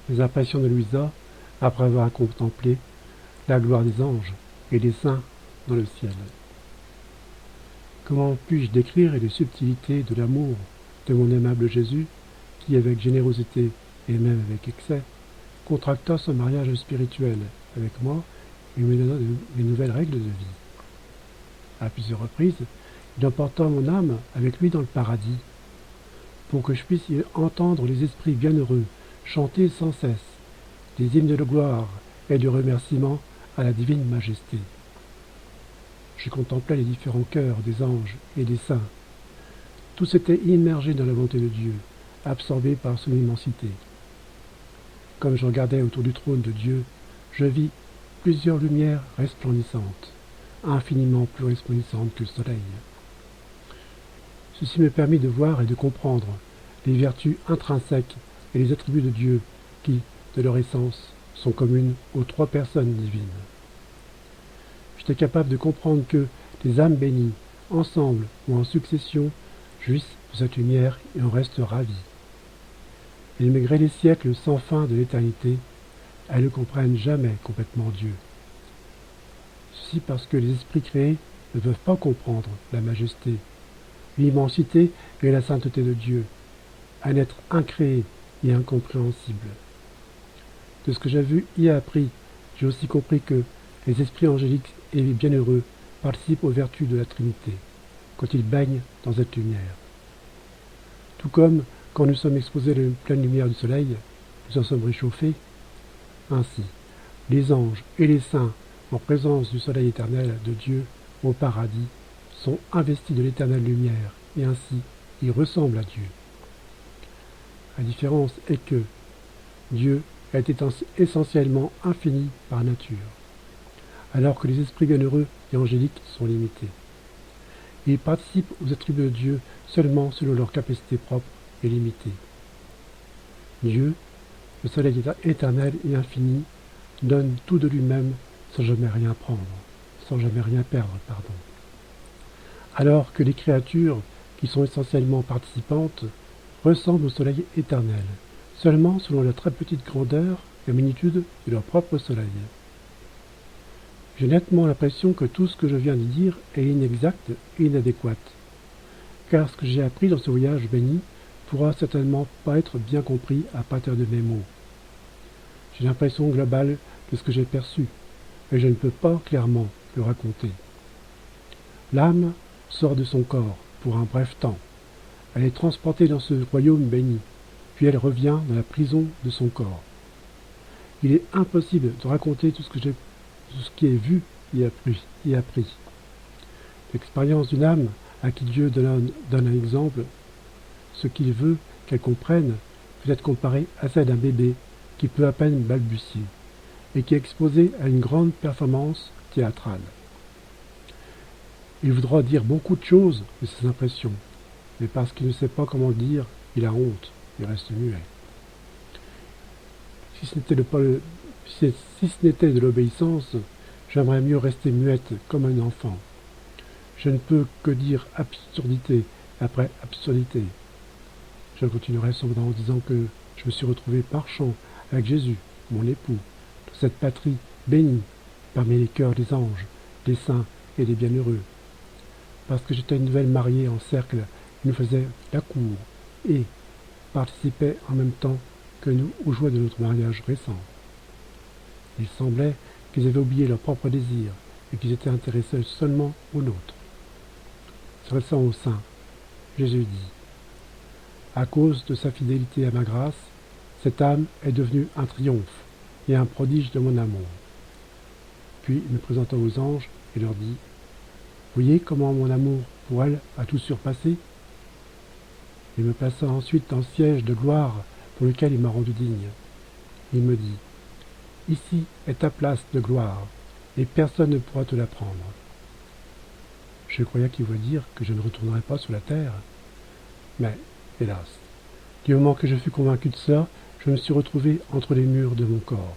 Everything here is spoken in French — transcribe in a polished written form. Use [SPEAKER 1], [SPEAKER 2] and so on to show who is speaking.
[SPEAKER 1] Les impressions de Louisa, après avoir contemplé la gloire des anges et des saints dans le ciel. Comment puis-je décrire les subtilités de l'amour de mon aimable Jésus, qui, avec générosité et même avec excès, contracta son mariage spirituel avec moi et me donna de nouvelles règles de vie. À plusieurs reprises, il emporta mon âme avec lui dans le paradis, pour que je puisse y entendre les esprits bienheureux chanter sans cesse des hymnes de gloire et de remerciement à la divine majesté. Je contemplais les différents cœurs des anges et des saints. Tous étaient immergés dans la bonté de Dieu, absorbés par son immensité. Comme je regardais autour du trône de Dieu, je vis plusieurs lumières resplendissantes, infiniment plus resplendissantes que le soleil. Ceci me permit de voir et de comprendre les vertus intrinsèques et les attributs de Dieu qui, de leur essence, sont communes aux trois personnes divines. J'étais capable de comprendre que les âmes bénies, ensemble ou en succession, jouissent de cette lumière et en restent ravies. Et malgré les siècles sans fin de l'éternité, elles ne comprennent jamais complètement Dieu. Ceci parce que les esprits créés ne peuvent pas comprendre la majesté, l'immensité et la sainteté de Dieu, un être incréé et incompréhensible. De ce que j'ai vu et appris, j'ai aussi compris que les esprits angéliques et les bienheureux participent aux vertus de la Trinité, quand ils baignent dans cette lumière. Tout comme, quand nous sommes exposés à la pleine lumière du soleil, nous en sommes réchauffés. Ainsi, les anges et les saints, en présence du soleil éternel de Dieu au paradis, sont investis de l'éternelle lumière, et ainsi ils ressemblent à Dieu. La différence est que Dieu est essentiellement infini par nature, alors que les esprits bienheureux et angéliques sont limités. Ils participent aux attributs de Dieu seulement selon leur capacité propre et limitée. Dieu, le soleil éternel et infini, donne tout de lui-même sans jamais rien prendre, sans jamais rien perdre, alors que les créatures, qui sont essentiellement participantes, ressemblent au soleil éternel, seulement selon la très petite grandeur et magnitude de leur propre soleil. J'ai nettement l'impression que tout ce que je viens de dire est inexact et inadéquat, car ce que j'ai appris dans ce voyage béni pourra certainement pas être bien compris à partir de mes mots. J'ai l'impression globale de ce que j'ai perçu, et je ne peux pas clairement le raconter. L'âme sort de son corps pour un bref temps. Elle est transportée dans ce royaume béni, puis elle revient dans la prison de son corps. Il est impossible de raconter tout ce qui est vu et appris. L'expérience d'une âme à qui Dieu donne un exemple, ce qu'il veut qu'elle comprenne, peut être comparée à celle d'un bébé qui peut à peine balbutier et qui est exposé à une grande performance théâtrale. Il voudra dire beaucoup de choses de ses impressions, mais parce qu'il ne sait pas comment le dire, il a honte, il reste muet. Si ce n'était de l'obéissance, j'aimerais mieux rester muette comme un enfant. Je ne peux que dire absurdité après absurdité. Je continuerai cependant en disant que je me suis retrouvé marchant avec Jésus, mon époux, dans cette patrie bénie, parmi les cœurs des anges, des saints et des bienheureux. Parce que j'étais une nouvelle mariée en cercle, qui nous faisait la cour et participait en même temps que nous aux joies de notre mariage récent. Il semblait qu'ils avaient oublié leurs propres désirs et qu'ils étaient intéressés seulement aux nôtres. S'adressant aux saints, Jésus dit : à cause de sa fidélité à ma grâce, cette âme est devenue un triomphe et un prodige de mon amour. Puis il me présenta aux anges et leur dit : voyez comment mon amour pour elle a tout surpassé. Il me plaça ensuite dans le siège de gloire pour lequel il m'a rendu digne. Il me dit : ici est ta place de gloire, et personne ne pourra te la prendre. Je croyais qu'il voulait dire que je ne retournerai pas sur la terre. Mais, hélas, du moment que je fus convaincu de cela, je me suis retrouvé entre les murs de mon corps.